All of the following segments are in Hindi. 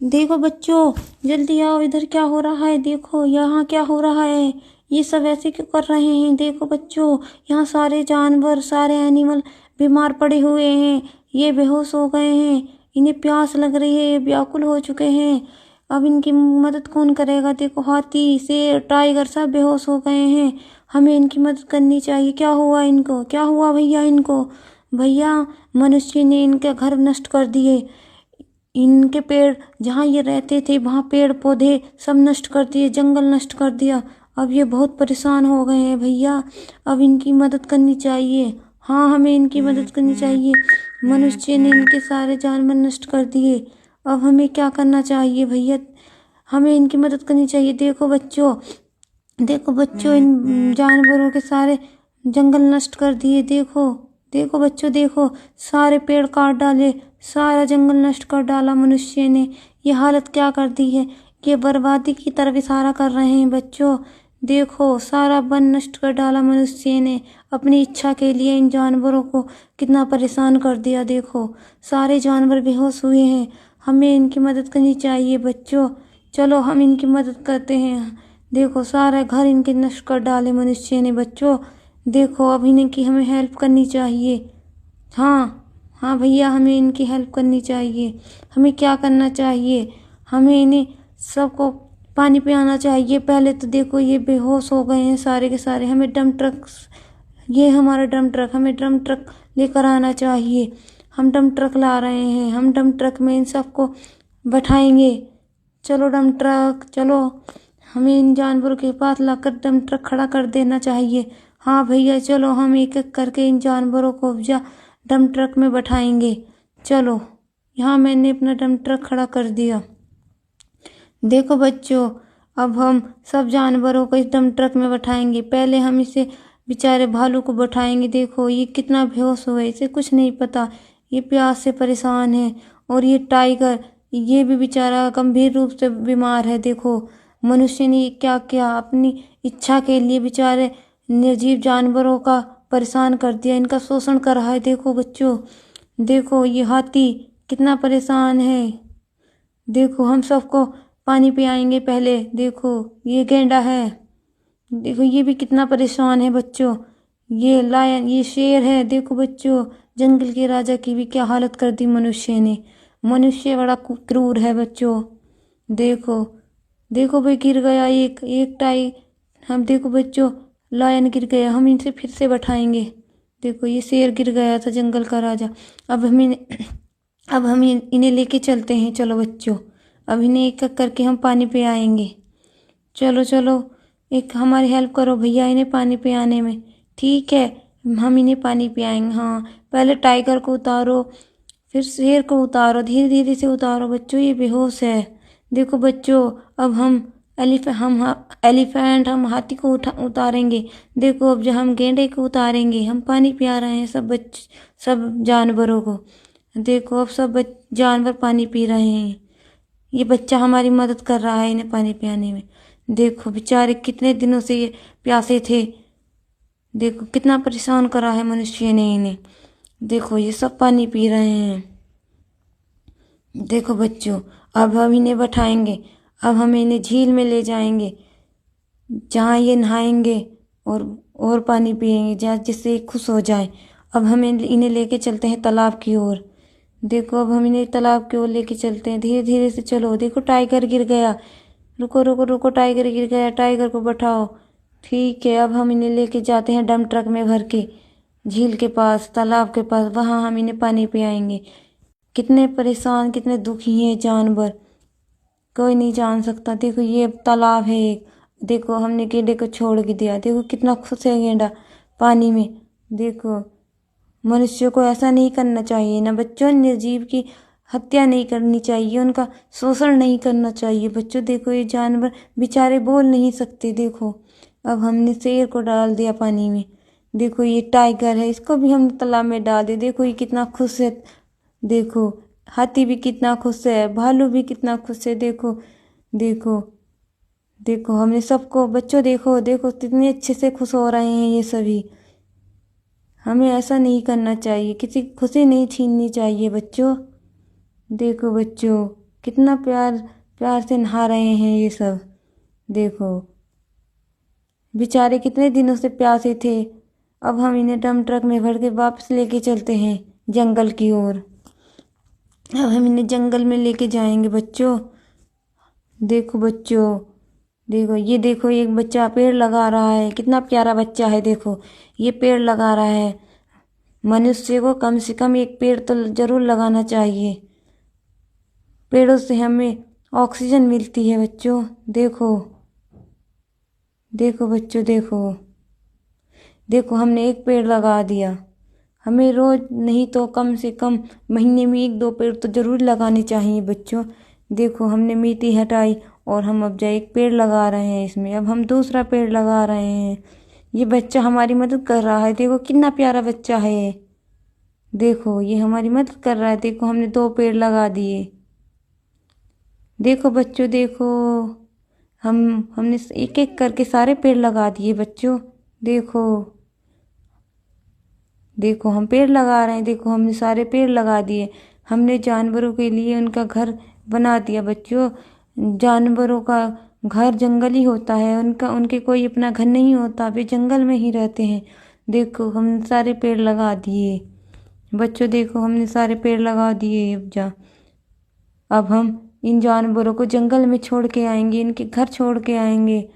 देखो बच्चों, जल्दी आओ, इधर क्या हो रहा है? देखो यहाँ क्या हो रहा है। ये सब ऐसे क्यों कर रहे हैं? देखो बच्चों, यहाँ सारे जानवर, सारे एनिमल बीमार पड़े हुए हैं। ये बेहोश हो गए हैं, इन्हें प्यास लग रही है, ये व्याकुल हो चुके हैं। अब इनकी मदद कौन करेगा? देखो हाथी, शेर, टाइगर सब बेहोश हो गए हैं। हमें इनकी मदद करनी चाहिए। क्या हुआ इनको? क्या हुआ भैया इनको? भैया, मनुष्य ने इनके घर नष्ट कर दिए। इनके पेड़, जहाँ ये रहते थे वहाँ पेड़ पौधे सब नष्ट कर दिए, जंगल नष्ट कर दिया। अब ये बहुत परेशान हो गए हैं भैया। अब इनकी मदद करनी चाहिए। हाँ, हमें इनकी मदद करनी चाहिए। मनुष्य ने इनके सारे जानवर नष्ट कर दिए। अब हमें क्या करना चाहिए भैया? हमें इनकी मदद करनी चाहिए। देखो बच्चों, इन जानवरों के सारे जंगल नष्ट कर दिए। देखो देखो बच्चों, देखो सारे पेड़ काट डाले, सारा जंगल नष्ट कर डाला मनुष्य ने। ये हालत क्या कर दी है? ये बर्बादी की तरफ इशारा कर रहे हैं बच्चों। देखो सारा वन नष्ट कर डाला मनुष्य ने अपनी इच्छा के लिए। इन जानवरों को कितना परेशान कर दिया। देखो सारे जानवर बेहोश हुए हैं। हमें इनकी मदद करनी चाहिए बच्चों। चलो हम इनकी मदद करते हैं। देखो सारे घर इनके नष्ट कर डाले मनुष्य ने बच्चों। देखो अब इनकी हमें हेल्प करनी चाहिए। हाँ हाँ भैया, हमें इनकी हेल्प करनी चाहिए। हमें क्या करना चाहिए? हमें इन्हें सबको पानी पिलाना चाहिए। पहले तो देखो ये बेहोश हो गए हैं सारे के सारे। हमें डंप ट्रक, ये हमारा डंप ट्रक, हमें डंप ट्रक लेकर आना चाहिए। हम डंप ट्रक ला रहे हैं। हम डंप ट्रक में इन सबको बैठाएंगे। चलो डंप ट्रक चलो। हमें इन जानवरों के पास लाकर डंप ट्रक खड़ा कर देना चाहिए। हाँ भैया चलो, हम एक एक करके इन जानवरों को डंप ट्रक में बैठाएंगे। चलो, यहाँ मैंने अपना डंप ट्रक खड़ा कर दिया। देखो बच्चों, अब हम सब जानवरों को इस डंप ट्रक में बैठाएंगे। पहले हम इसे बेचारे भालू को बैठाएंगे। देखो ये कितना बेहोश हुआ है, इसे कुछ नहीं पता, ये प्यास से परेशान है। और ये टाइगर, ये भी बेचारा गंभीर रूप से बीमार है। देखो मनुष्य ने क्या किया, अपनी इच्छा के लिए बेचारे निर्जीव जानवरों का परेशान कर दिया, इनका शोषण कर रहा है। देखो बच्चों, देखो ये हाथी कितना परेशान है। देखो हम सबको पानी पिलाएंगे पहले। देखो ये गैंडा है, देखो ये भी कितना परेशान है बच्चों। ये लायन, ये शेर है। देखो बच्चों, जंगल के राजा की भी क्या हालत कर दी मनुष्य ने। मनुष्य बड़ा क्रूर है बच्चों। देखो देखो भाई, गिर गया एक एक टाई। हम देखो बच्चों, लायन गिर गया, हम इनसे फिर से बैठाएंगे। देखो ये शेर गिर गया था, जंगल का राजा। अब हम इन्हें लेके चलते हैं। चलो बच्चों, अब इन्हें एक एक करके हम पानी पे आएंगे। चलो चलो, एक हमारी हेल्प करो भैया इन्हें पानी पे आने में। ठीक है, हम इन्हें पानी पिलाएंगे। हाँ, पहले टाइगर को उतारो, फिर शेर को उतारो, धीरे धीरे से उतारो बच्चों, ये बेहोश है। देखो बच्चों, अब हम एलिफेंट, हम हाथी को उतारेंगे। देखो अब जो हम गेंडे को उतारेंगे। हम पानी पिला रहे हैं सब जानवरों को। देखो अब सब जानवर पानी पी रहे हैं। ये बच्चा हमारी मदद कर रहा है इन्हें पानी पिलाने में। देखो बेचारे कितने दिनों से ये प्यासे थे। देखो कितना परेशान करा है मनुष्य ने इन्हें। देखो ये सब पानी पी रहे हैं। देखो बच्चों, अब हम इन्हें बैठाएंगे। अब हम इन्हें झील में ले जाएंगे, जहाँ ये नहाएंगे और पानी पिएंगे, जहाँ जिससे ये खुश हो जाए। अब हम इन्हें लेके चलते हैं तालाब की ओर। देखो अब हम इन्हें तालाब की ओर लेके चलते हैं। धीरे धीरे से चलो। देखो टाइगर गिर गया। रुको रुको रुको, टाइगर गिर गया, टाइगर को बैठाओ। ठीक है, अब हम इन्हें लेके जाते हैं डंप ट्रक में भर के झील के पास, तालाब के पास। वहाँ हम इन्हें पानी पिलाएंगे। कितने परेशान, कितने दुखी हैं जानवर, कोई नहीं जान सकता। देखो ये तालाब है एक। देखो हमने गेंडे को छोड़ के दिया। देखो कितना खुश है गेंडा पानी में। देखो मनुष्य को ऐसा नहीं करना चाहिए ना बच्चों। निर्जीव की हत्या नहीं करनी चाहिए, उनका शोषण नहीं करना चाहिए बच्चों। देखो ये जानवर बेचारे बोल नहीं सकते। देखो अब हमने शेर को डाल दिया पानी में। देखो ये टाइगर है, इसको भी हम तालाब में डाल दिया। देखो ये कितना खुश है। देखो हाथी भी कितना खुश है, भालू भी कितना खुश है। देखो देखो देखो हमने सबको, बच्चों देखो देखो कितने अच्छे से खुश हो रहे हैं ये सभी। हमें ऐसा नहीं करना चाहिए, किसी की खुशी नहीं छीननी चाहिए बच्चों। देखो बच्चों, कितना प्यार प्यार से नहा रहे हैं ये सब। देखो बेचारे कितने दिनों से प्यासे थे। अब हम इन्हें डम ट्रक में भर के वापस लेके चलते हैं जंगल की ओर। अब हम इन्हें जंगल में लेके जाएंगे बच्चों। देखो बच्चों, देखो ये देखो एक बच्चा पेड़ लगा रहा है, कितना प्यारा बच्चा है। देखो ये पेड़ लगा रहा है। मनुष्य को कम से कम एक पेड़ तो जरूर लगाना चाहिए। पेड़ों से हमें ऑक्सीजन मिलती है बच्चों। देखो देखो बच्चों, देखो देखो हमने एक पेड़ लगा दिया। हमें रोज नहीं तो कम से कम महीने में 1-2 पेड़ तो जरूर लगाने चाहिए बच्चों। देखो हमने मिट्टी हटाई और हम अब एक पेड़ लगा रहे हैं इसमें। अब हम दूसरा पेड़ लगा रहे हैं। ये बच्चा हमारी मदद कर रहा है। देखो कितना प्यारा बच्चा है। देखो ये हमारी मदद कर रहा है। देखो हमने 2 पेड़ लगा दिए। देखो बच्चों, देखो हमने एक एक करके सारे पेड़ लगा दिए बच्चों। देखो देखो हम पेड़ लगा रहे हैं। देखो हमने सारे पेड़ लगा दिए। हमने जानवरों के लिए उनका घर बना दिया बच्चों। जानवरों का घर जंगल ही होता है। उनके कोई अपना घर नहीं होता, वे जंगल में ही रहते हैं। देखो हम सारे पेड़ लगा दिए बच्चों। देखो हमने सारे पेड़ लगा दिए। अब हम इन जानवरों को जंगल में छोड़ के आएंगे, इनके घर छोड़ के आएंगे।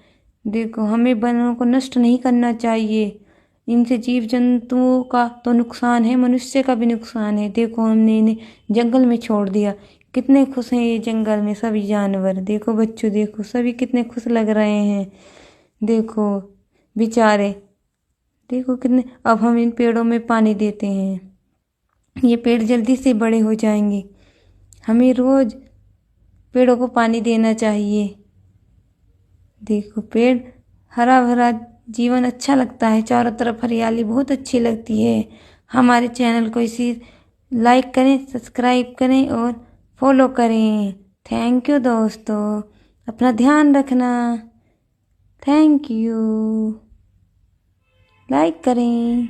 देखो हमें वनों को नष्ट नहीं करना चाहिए। इनसे जीव जंतुओं का तो नुकसान है, मनुष्य का भी नुकसान है। देखो हमने इन्हें जंगल में छोड़ दिया। कितने खुश हैं ये जंगल में सभी जानवर। देखो बच्चों, देखो सभी कितने खुश लग रहे हैं। देखो बेचारे, देखो कितने। अब हम इन पेड़ों में पानी देते हैं। ये पेड़ जल्दी से बड़े हो जाएंगे। हमें रोज पेड़ों को पानी देना चाहिए। देखो पेड़ हरा भरा, जीवन अच्छा लगता है। चारों तरफ हरियाली बहुत अच्छी लगती है। हमारे चैनल को इसी लाइक करें, सब्सक्राइब करें और फॉलो करें। थैंक यू दोस्तों, अपना ध्यान रखना। Thank you. लाइक करें।